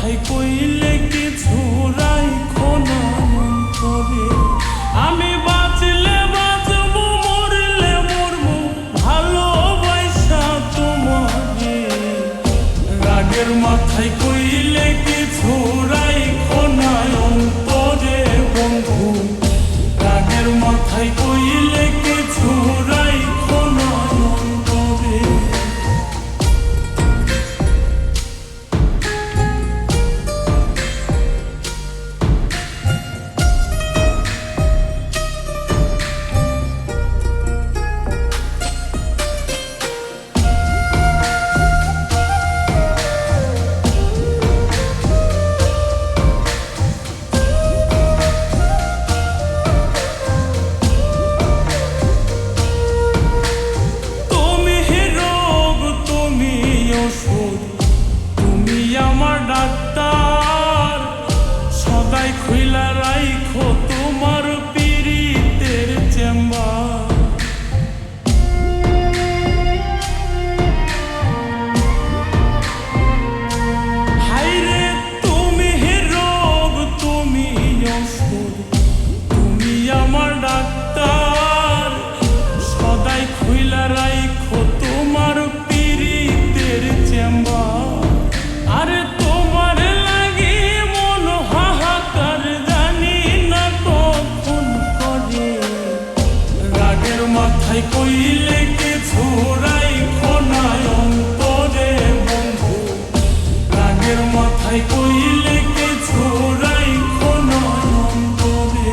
মাথায় কইলে কিছু রাইখো না অন্তরে। আমি বাঁচলে বাঁচবো, মরলে মরবো, ভালোবাসা তোমারে। রাগের মাথায় কইলে কিছু রাইখো না অন্তরে বন্ধু। রাগের মাথায় কইলে কিছু রাইখো না অন্তরে। তুমি আমার ডাক্তার, সদাই খুইলা রাইখো তোমার পীড়িতের চেম্বার। হাইরে তুমি রোগ, তুমি ওষুধ, তুমি আমার ডাক্তার, সদাই খুইলা রাইখো তোমার পীড়িতের চেম্বার। আরে তোমার লাগি মন হাহাকার, জানি না কখন করে। রাগের মাথায় কইলে কিছু রাইখো না অন্তরে বন্ধু। রাগের মাথায় কইলে কিছু রাইখো না অন্তরে।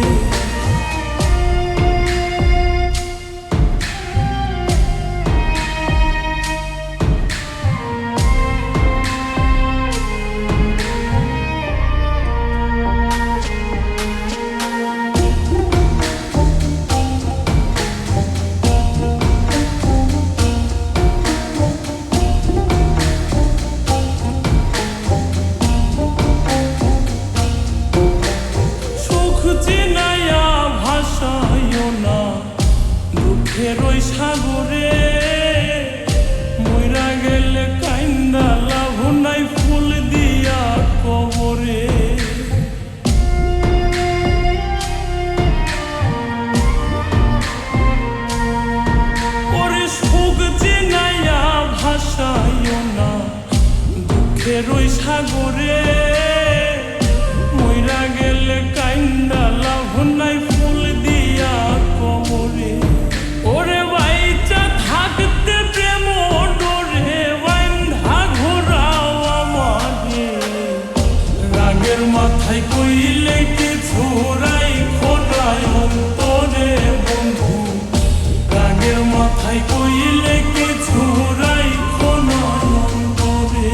দুঃখের সাগরে মইরা গেলে কাইন্দা লাভ নাই, ফুল দিয়া কবরে। ওরে সুখ চিনাইয়া ভাসাইও না দুঃখের সাগরে, মইরা গেলে কাইন্দা লাভ নাই, ফুল দিয়া কবরে। ওরে বাইচা থাকতে প্রেম ডোরে বান্ধা ঘোরাও আমারে। রাগের মাথায় কইলে কিছু রাইখো না অন্তরে বন্ধু। রাগের মাথায় কইলে কিছু রাইখো না অন্তরে।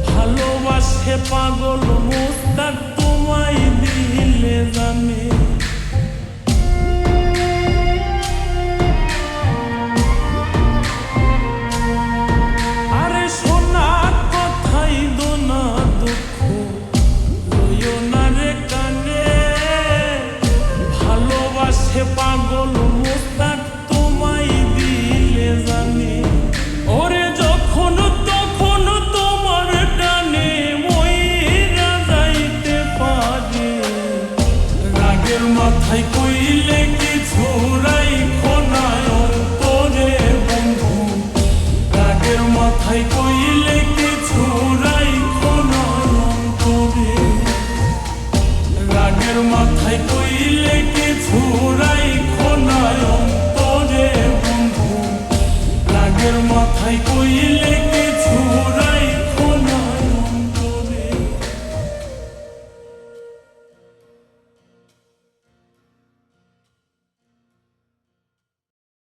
ভালোবাসে পাগল মুস্তাক তোমায় দিলে জানে। আরে সোনা কথাই দোনা দুঃখ লইও না রে কানে। ভালোবাসে পাগল মুস্তাক তোমায় দিলে জানে। ওরে যখন তখন তোমার টানে মইরা যাইতে পারে। রাগের মাথায় কইলে কিছু রাইখো